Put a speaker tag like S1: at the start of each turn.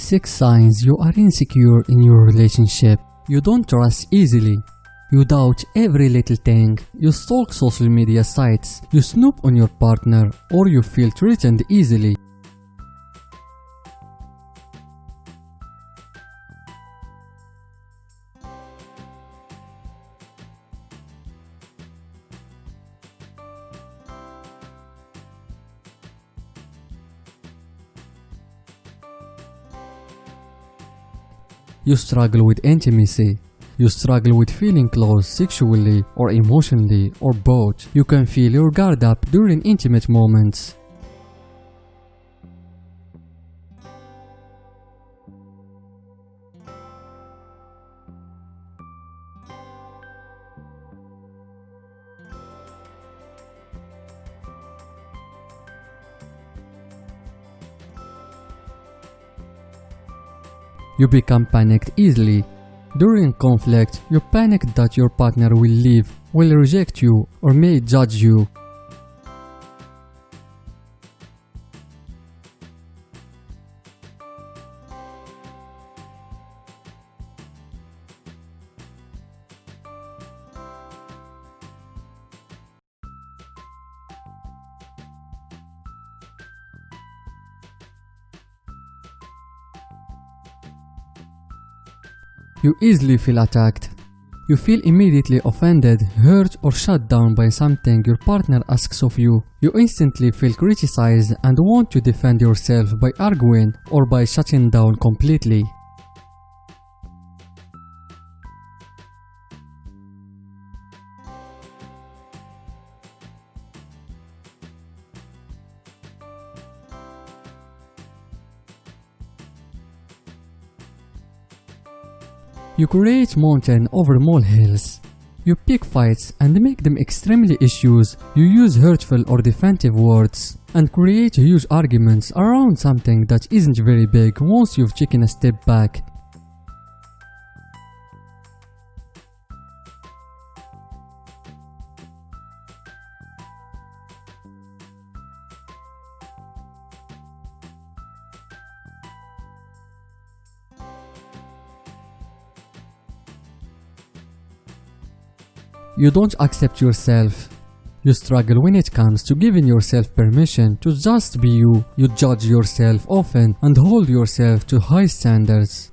S1: 6 signs you are insecure in your relationship. You don't trust easily. You doubt every little thing. You stalk social media sites. You snoop on your partner, or you feel threatened easily. You struggle with intimacy. You struggle with feeling close sexually or emotionally or both. You can feel your guard up during intimate moments. You become panicked easily. During conflict, you panic that your partner will leave, will reject you, or may judge you. You easily feel attacked. You feel immediately offended, hurt or shut down by something your partner asks of you. You instantly feel criticized and want to defend yourself by arguing or by shutting down completely. You create mountain over molehills. You pick fights and make them extremely issues. You use hurtful or defensive words and create huge arguments around something that isn't very big once you've taken a step back. You don't accept yourself. You struggle when it comes to giving yourself permission to just be you. You judge yourself often and hold yourself to high standards.